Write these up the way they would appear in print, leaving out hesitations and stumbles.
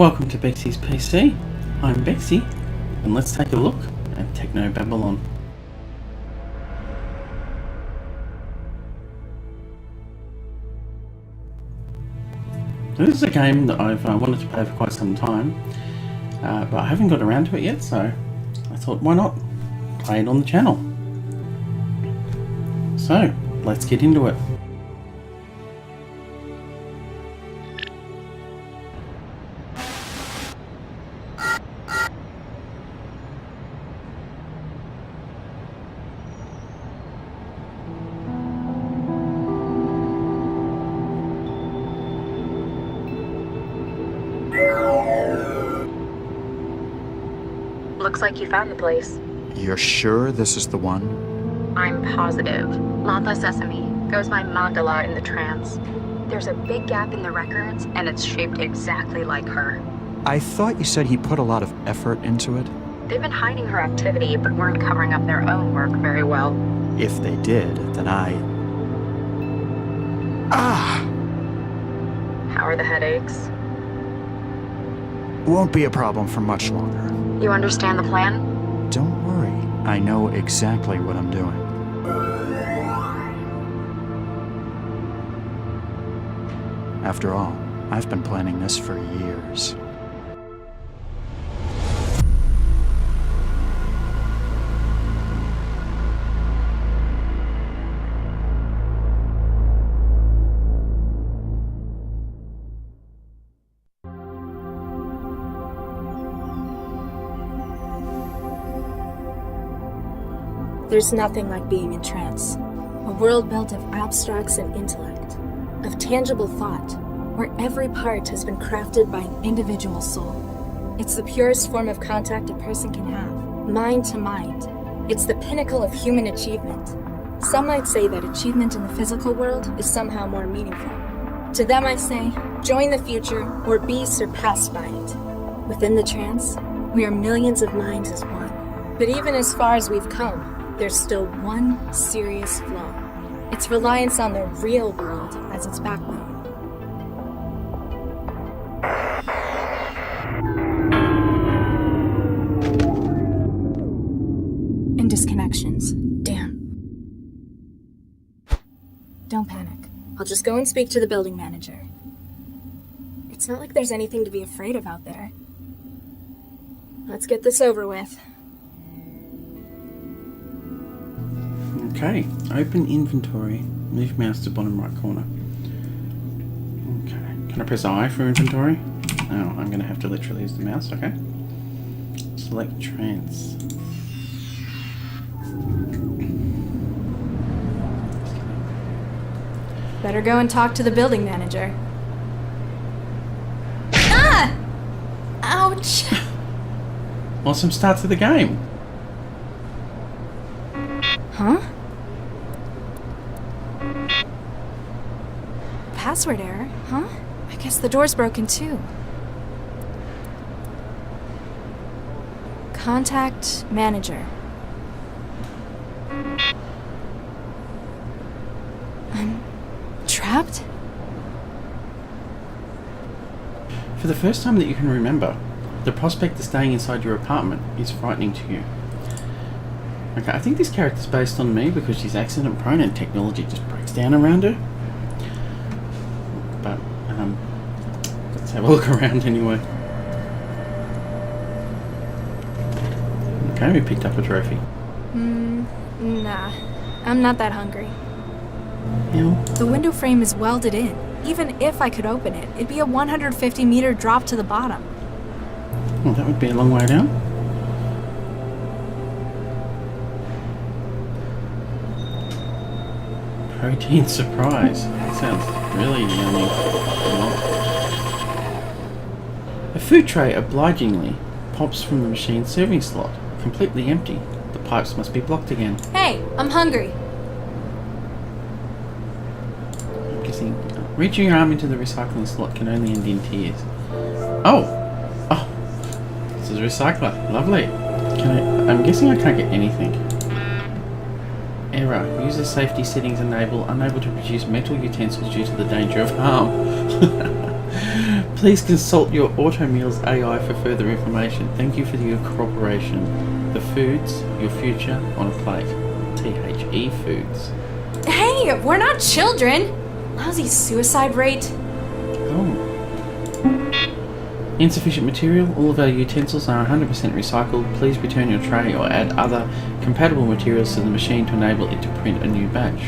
Welcome to BEXY'S PC. I'm Bexy, and let's take a look at Technobabylon. This is a game that I've wanted to play for quite some time, but I haven't got around to it yet, so I thought, why not play it on the channel? So, let's get into it. Looks like you found the place. You're sure this is the one? I'm positive. Lava Sesame goes by Mandala in the Trance. There's a big gap in the records, and it's shaped exactly like her. I thought you said he put a lot of effort into it. They've been hiding her activity, but weren't covering up their own work very well. If they did, then How are the headaches? won't be a problem for much longer. You understand the plan? Don't worry, I know exactly what I'm doing. After all, I've been planning this for years. There's nothing like being in trance. A world built of abstracts and intellect, of tangible thought, where every part has been crafted by an individual soul. It's the purest form of contact a person can have, mind to mind. It's the pinnacle of human achievement. Some might say that achievement in the physical world is somehow more meaningful. To them I say, join the future or be surpassed by it. Within the trance, we are millions of minds as one. But even as far as we've come, there's still one serious flaw. Its reliance on the real world as its backbone. And disconnections. Damn. Don't panic. I'll just go and speak to the building manager. It's not like there's anything to be afraid of out there. Let's get this over with. Okay, open inventory. Move mouse to bottom right corner. Okay, can I press I for inventory? Oh, I'm going to have to literally use the mouse, okay. Select Trance. Better go and talk to the building manager. Ah! Ouch! Awesome start to the game. Huh? Password error, huh? I guess the door's broken too. Contact manager. I'm trapped? For the first time that you can remember, the prospect of staying inside your apartment is frightening to you. Okay, I think this character's based on me because she's accident prone and technology just breaks down around her. But, let's have a look around anyway. Okay, we picked up a trophy. Nah. I'm not that hungry. Yeah. The window frame is welded in. Even if I could open it, it'd be a 150-meter drop to the bottom. Well, that would be a long way down. Protein surprise. That sounds really yummy. A food tray obligingly pops from the machine's serving slot, completely empty. The pipes must be blocked again. Hey, I'm hungry. I'm guessing reaching your arm into the recycling slot can only end in tears. Oh, this is a recycler. Lovely. I'm guessing I can't get anything. Error. User safety settings unable to produce metal utensils due to the danger of harm. Please consult your AutoMeals AI for further information. Thank you for your cooperation. The foods, your future on a plate. THE Foods. Hey, we're not children! Lousy suicide rate. Oh. Insufficient material. All of our utensils are 100% recycled. Please return your tray or add other compatible materials to the machine to enable it to print a new batch.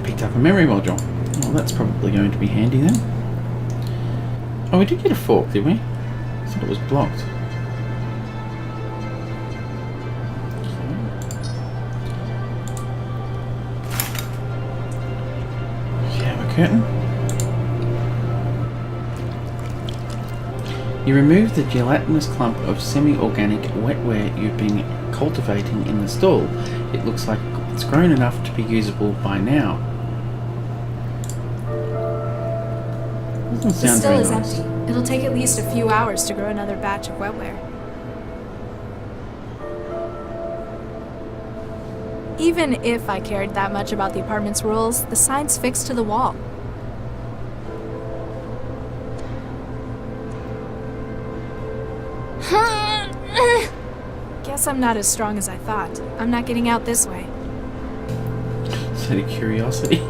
Picked up a memory module. Well, that's probably going to be handy then. Oh, we did get a fork, did we? I thought it was blocked. Shower curtain. You remove the gelatinous clump of semi-organic wetware you've been cultivating in the stall. It looks like it's grown enough to be usable by now. Doesn't The sound still very is nice. empty. It'll take at least a few hours to grow another batch of wetware. Even if I cared that much about the apartment's rules, the sign's fixed to the wall. Guess I'm not as strong as I thought. I'm not getting out this way. Just out of curiosity.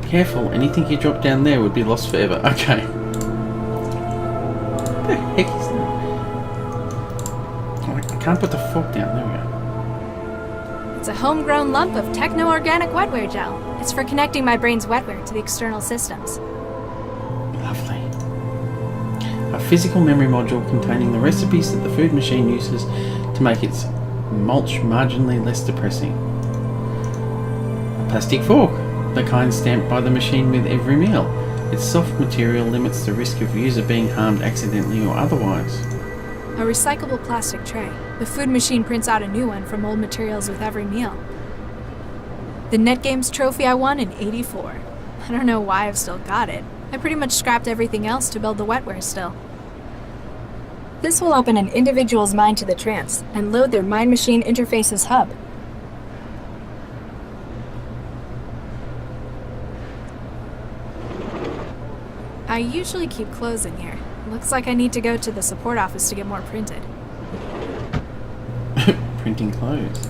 Careful, anything you drop down there would be lost forever. Okay. What the heck is that? Oh, I can't put the fork down. There we go. It's a homegrown lump of techno-organic wetware gel. It's for connecting my brain's wetware to the external systems. Lovely. A physical memory module containing the recipes that the food machine uses to make its mulch marginally less depressing. A plastic fork, the kind stamped by the machine with every meal. Its soft material limits the risk of user being harmed accidentally or otherwise. A recyclable plastic tray. The food machine prints out a new one from old materials with every meal. The NetGames trophy I won in '84. I don't know why I've still got it. I pretty much scrapped everything else to build the wetware still. This will open an individual's mind to the trance and load their mind-machine interface's hub. I usually keep clothes in here. Looks like I need to go to the support office to get more printed. Printing clothes.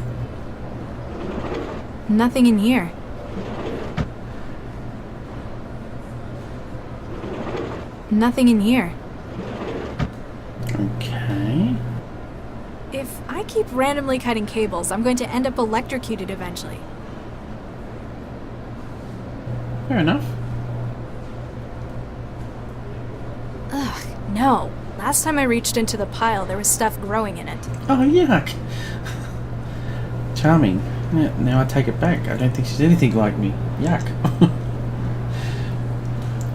Nothing in here. Nothing in here. Okay. If I keep randomly cutting cables, I'm going to end up electrocuted eventually. Fair enough. Ugh, no. Last time I reached into the pile, there was stuff growing in it. Oh, yuck. Charming. Yeah, now I take it back. I don't think she's anything like me. Yuck.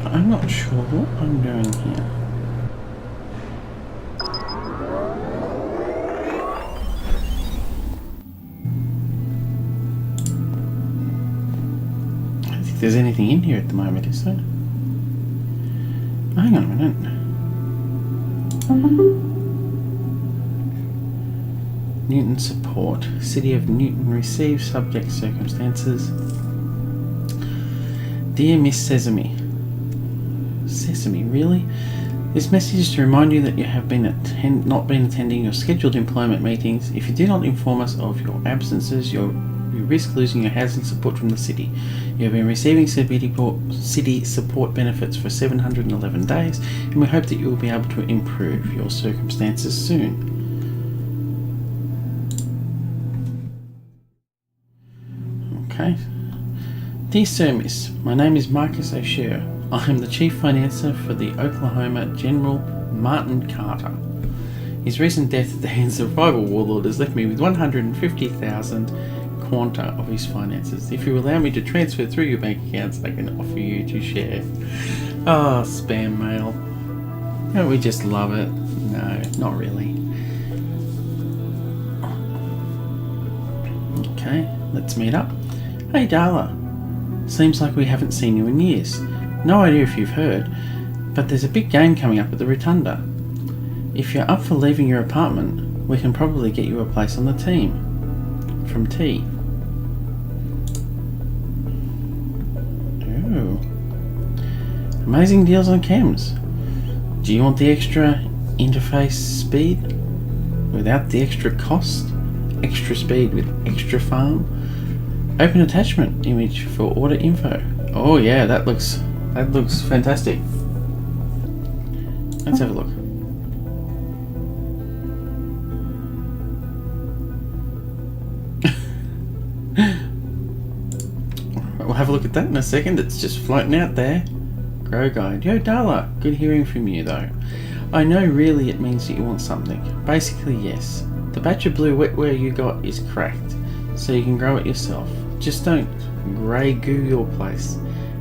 I'm not sure what I'm doing here. I don't think there's anything in here at the moment, is there? Hang on a minute. Newton support. City of Newton receives subject circumstances. Dear Miss Sesame. Sesame, really? This message is to remind you that you have not been attending your scheduled employment meetings. If you do not inform us of your absences, you risk losing your housing support from the city. You have been receiving city support benefits for 711 days, and we hope that you will be able to improve your circumstances soon. Okay. Dear Sir Miss, my name is Marcus O'Shea. I am the Chief Financier for the Oklahoma General Martin Carter. His recent death at the hands of rival warlord has left me with 150,000 quanta of his finances. If you allow me to transfer through your bank accounts, I can offer you to share. Oh, spam mail. Don't we just love it? No, not really. Okay, let's meet up. Hey Darla, seems like we haven't seen you in years. No idea if you've heard, but there's a big game coming up at the Rotunda. If you're up for leaving your apartment, we can probably get you a place on the team. From T. Amazing deals on chems. Do you want the extra interface speed without the extra cost? Extra speed with extra farm? Open attachment image for order info. Oh yeah, that looks fantastic. Let's have a look. We'll have a look at that in a second. It's just floating out there. Grow guide. Yo Darla, good hearing from you though. I know really it means that you want something. Basically yes. The batch of blue wetware you got is cracked, so you can grow it yourself. Just don't grey goo your place.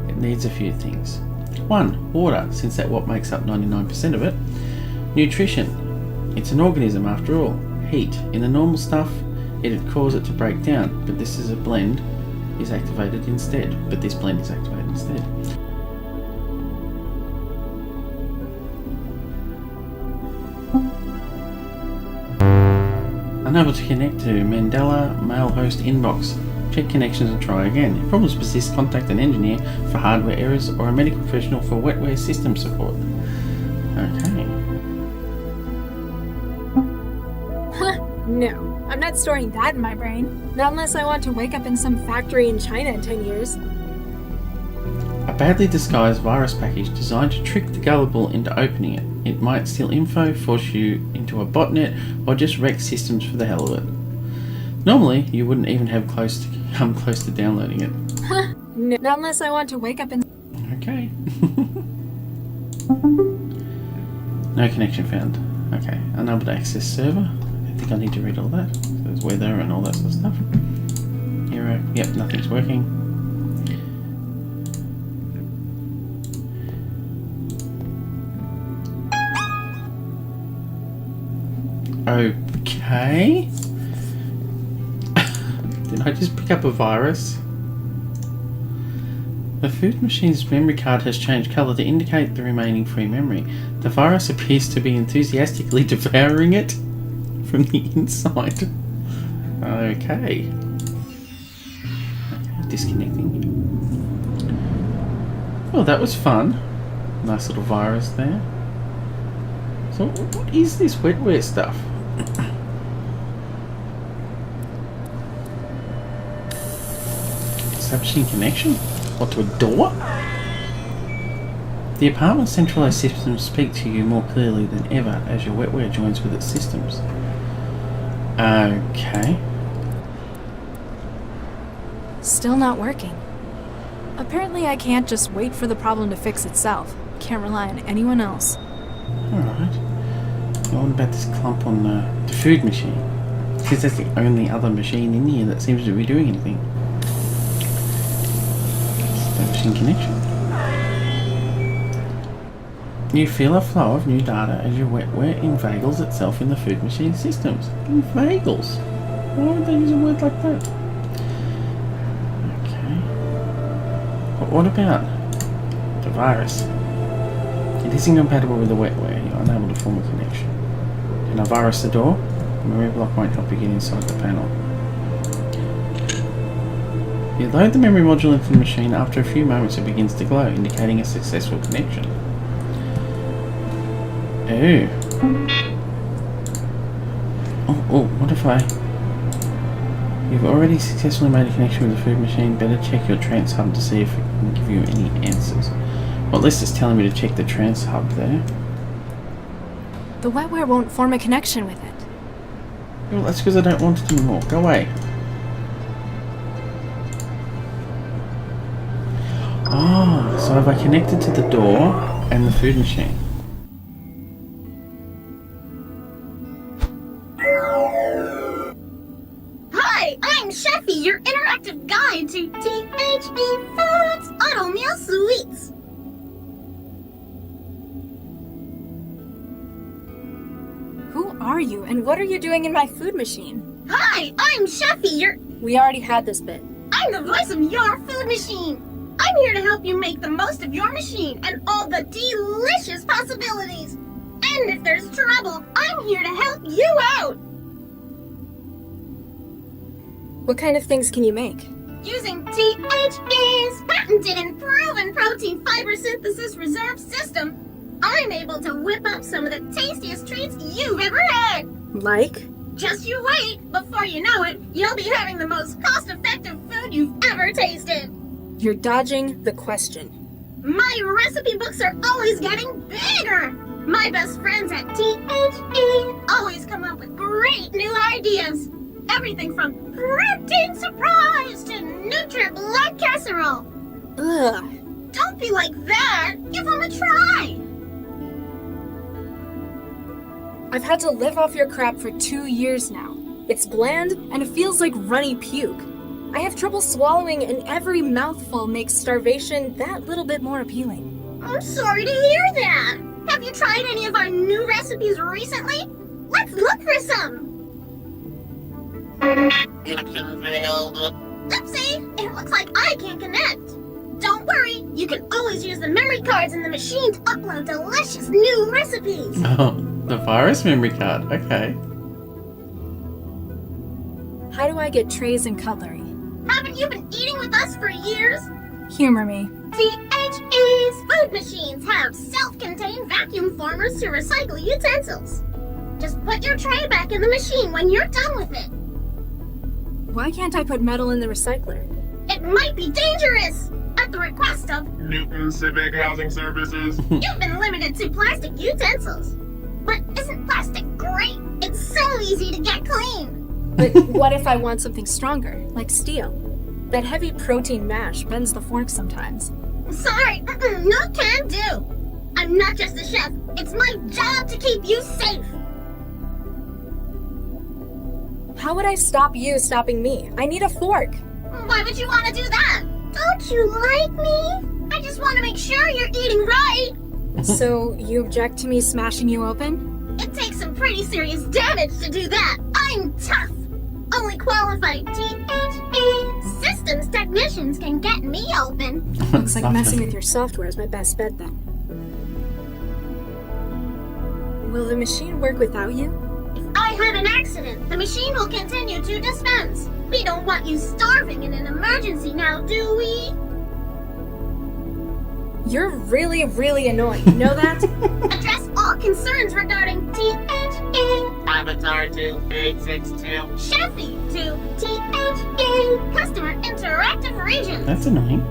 It needs a few things. 1. Water, since that's what makes up 99% of it. Nutrition. It's an organism after all. Heat. In the normal stuff, it'd cause it to break down, but this is a blend is activated instead. Unable to connect to Mandela mail host inbox. Check connections and try again. If problems persist, contact an engineer for hardware errors or a medical professional for wetware system support. Okay. No, I'm not storing that in my brain. Not unless I want to wake up in some factory in China in 10 years. A badly disguised virus package designed to trick the gullible into opening it. It might steal info, force you into a botnet, or just wreck systems for the hell of it. Normally, you wouldn't even have come close to downloading it. No, not unless I want to wake up in... Okay. No connection found. Okay, unable to access server. I think I need to read all that. There's weather and all that sort of stuff. Hero. Yep, nothing's working. Okay. Did I just pick up a virus? The food machine's memory card has changed colour to indicate the remaining free memory. The virus appears to be enthusiastically devouring it from the inside. Okay. Disconnecting. Well, that was fun. Nice little virus there. So, what is this wetware stuff? Establishing connection? What, to a door? The apartment's centralised systems speak to you more clearly than ever as your wetware joins with its systems. Okay. Still not working. Apparently I can't just wait for the problem to fix itself. Can't rely on anyone else. Alright. What about this clump on the food machine? Because that's the only other machine in here that seems to be doing anything. Establishing connection. You feel a flow of new data as your wetware inveigles itself in the food machine systems. Inveigles? Why would they use a word like that? Okay. But what about the virus? It isn't compatible with the wetware. You're unable to form a connection. Can I virus the door? The memory block won't help you get inside the panel. You load the memory module into the machine. After a few moments it begins to glow, indicating a successful connection. Oh. Oh, what if I... You've already successfully made a connection with the food machine. Better check your Trance hub to see if it can give you any answers. Well, at least it's telling me to check the Trance hub there. The wetware won't form a connection with it. Well, that's because I don't want it anymore. Go away. Oh, so have I connected to the door and the food machine? Hi, I'm Chefy, your interactive guide to THB Foods Auto Meal Sweets. Who are you, and what are you doing in my food machine? Hi, I'm Chefy, your... We already had this bit. I'm the voice of your food machine. I'm here to help you make the most of your machine and all the delicious possibilities. And if there's trouble, I'm here to help you out. What kind of things can you make? Using THE's patented and proven protein fiber synthesis reserve system, I'm able to whip up some of the tastiest treats you've ever had. Like? Just you wait. Before you know it, you'll be having the most cost-effective food you've ever tasted. You're dodging the question. My recipe books are always getting bigger. My best friends at THE always come up with great new ideas. Everything from protein surprise to Nutri-Blood casserole. Ugh. Don't be like that. Give them a try. I've had to live off your crap for 2 years now. It's bland, and it feels like runny puke. I have trouble swallowing, and every mouthful makes starvation that little bit more appealing. I'm sorry to hear that. Have you tried any of our new recipes recently? Let's look for some. Oopsie, it looks like I can't connect. Don't worry, you can always use the memory cards in the machine to upload delicious new recipes. Oh, the virus memory card. Okay. How do I get trays and cutlery? Haven't you been eating with us for years? Humor me. THE's food machines have self-contained vacuum formers to recycle utensils. Just put your tray back in the machine when you're done with it. Why can't I put metal in the recycler? It might be dangerous. At the request of Newton Civic Housing Services. you've been limited to plastic utensils. But isn't plastic great? It's so easy to get clean. But what if I want something stronger, like steel? That heavy protein mash bends the fork sometimes. Sorry, no can do. I'm not just a chef. It's my job to keep you safe. How would I stop you stopping me? I need a fork. Why would you want to do that? Don't you like me? I just want to make sure you're eating right. So you object to me smashing you open? It takes some pretty serious damage to do that. I'm tough. Only qualified THE systems technicians can get me open. Looks like messing with your software is my best bet then. Will the machine work without you? If I have an accident, the machine will continue to dispense. We don't want you starving in an emergency now, do we? You're really, really annoying. You know that? Address all concerns regarding THE. Avatar to 862. Chefy to THE. Customer interactive region. That's annoying.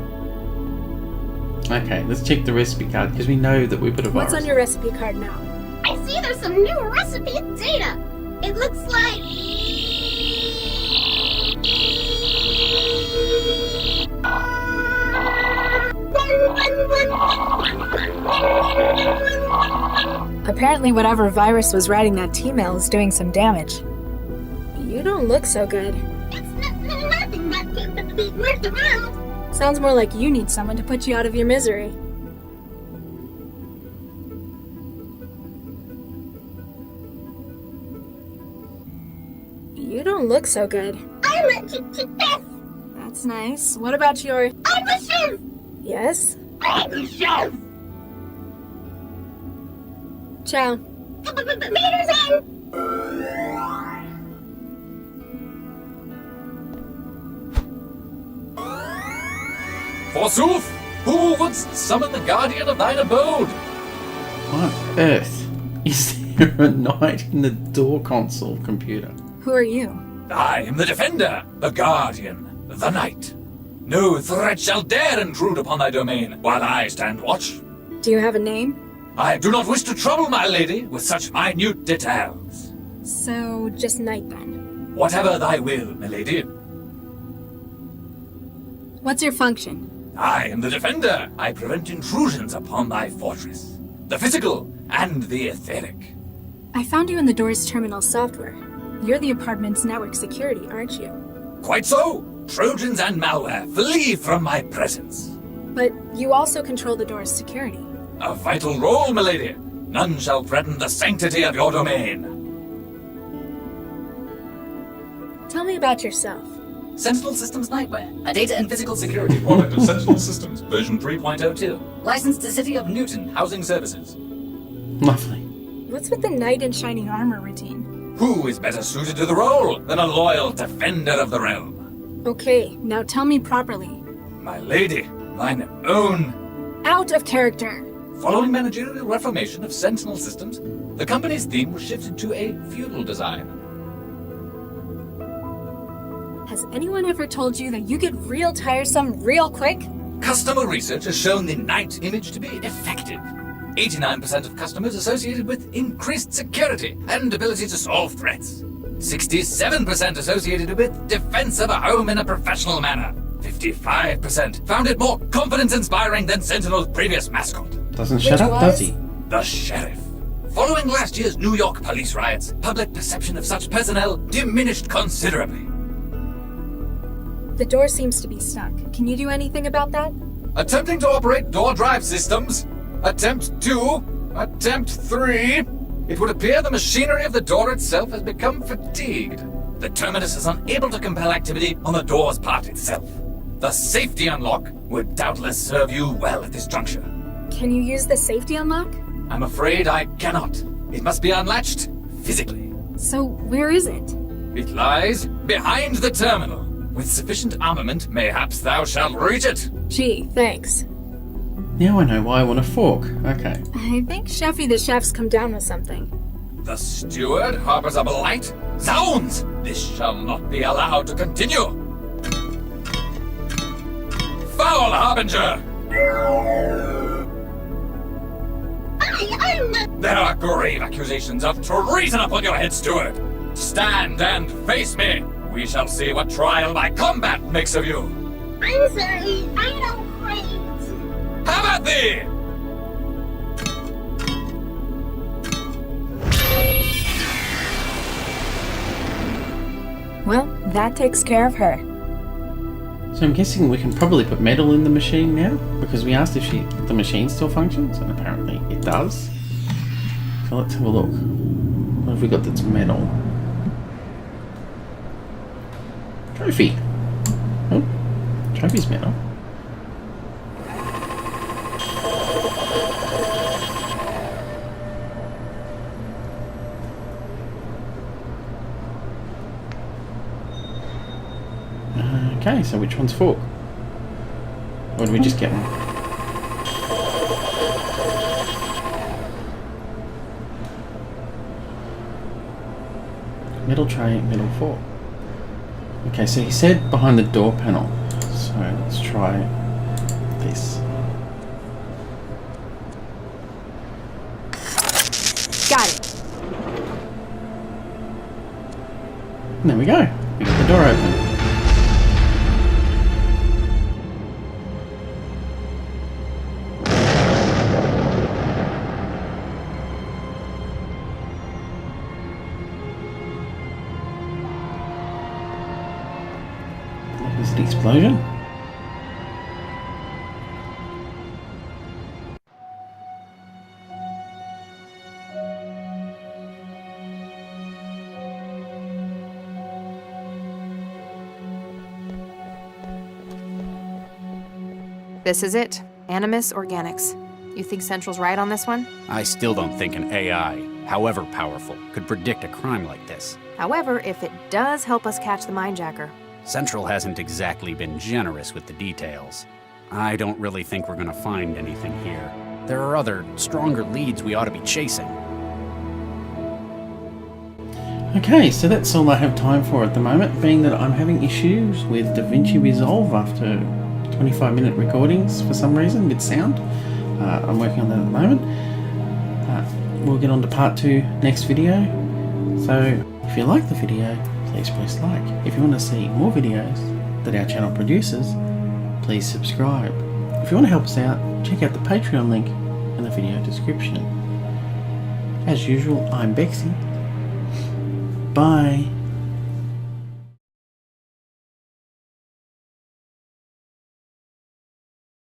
Okay, let's check the recipe card because we know that we put a virus. What's on your recipe card now? I see there's some new recipe data. It looks like... Apparently whatever virus was writing that T-mail is doing some damage. You don't look so good. It's nothing that can be worked around. Sounds more like you need someone to put you out of your misery. You don't look so good. I'm a chef. That's nice. What about your... I'm a chef. Yes? I'm a chef. Ciao. Meters in. Forsooth, who wouldst summon the guardian of thine abode? What on earth is there a knight in the door console computer? Who are you? I am the defender, the guardian, the knight. No threat shall dare intrude upon thy domain while I stand watch. Do you have a name? I do not wish to trouble my lady with such minute details. So, just Knight then. Whatever thy will, my lady. What's your function? I am the defender. I prevent intrusions upon thy fortress. The physical and the etheric. I found you in the Doors Terminal software. You're the apartment's network security, aren't you? Quite so. Trojans and malware, flee from my presence. But you also control the Doors security. A vital role, milady. None shall threaten the sanctity of your domain. Tell me about yourself. Sentinel Systems Nightwear, a data and physical security product of Sentinel Systems, version 3.02. Licensed to City of Newton Housing Services. Lovely. What's with the knight in shining armor routine? Who is better suited to the role than a loyal defender of the realm? Okay, now tell me properly. My lady, mine own. Out of character. Following managerial reformation of Sentinel systems, the company's theme was shifted to a feudal design. Has anyone ever told you that you get real tiresome real quick? Customer research has shown the knight image to be effective. 89% of customers associated with increased security and ability to solve threats. 67% associated with defense of a home in a professional manner. 55% found it more confidence-inspiring than Sentinel's previous mascot. Doesn't shut up, does he? The sheriff. Following last year's New York police riots, public perception of such personnel diminished considerably. The door seems to be stuck. Can you do anything about that? Attempting to operate door drive systems. Attempt 2. Attempt 3. It would appear the machinery of the door itself has become fatigued. The terminus is unable to compel activity on the door's part itself. The safety unlock would doubtless serve you well at this juncture. Can you use the safety unlock? I'm afraid I cannot. It must be unlatched physically. So where is it? It lies behind the terminal. With sufficient armament, mayhaps thou shalt reach it. Gee, thanks. Now I know why I want a fork. Okay. I think Chefy the chef's come down with something. The steward harbors a blight? Zounds! This shall not be allowed to continue! Foul harbinger! There are grave accusations of treason upon your head, steward. Stand and face me. We shall see what trial by combat makes of you. I'm sorry, I don't quit. Have at thee! Well, that takes care of her. So I'm guessing we can probably put metal in the machine now, because we asked if the machine still functions, and apparently it does. So let's have a look. What have we got that's metal? Trophy. Oh, trophy's metal. Okay, so which one's fork? Or did we just get one? Metal tray, metal fork. Okay, so he said behind the door panel. So let's try this. Got it. And there we go. We got the door open. There's an explosion. This is it. Animus Organics. You think Central's right on this one? I still don't think an AI, however powerful, could predict a crime like this. However, if it does help us catch the mindjacker. Central hasn't exactly been generous with the details. I don't really think we're gonna find anything here. There are other, stronger leads we ought to be chasing. Okay, so that's all I have time for at the moment, being that I'm having issues with DaVinci Resolve after 25-minute recordings for some reason with sound. I'm working on that at the moment. We'll get on to part 2 next video. So if you like the video, please press like. If you want to see more videos that our channel produces, please subscribe. If you want to help us out, check out the Patreon link in the video description. As usual, I'm Bexy. Bye.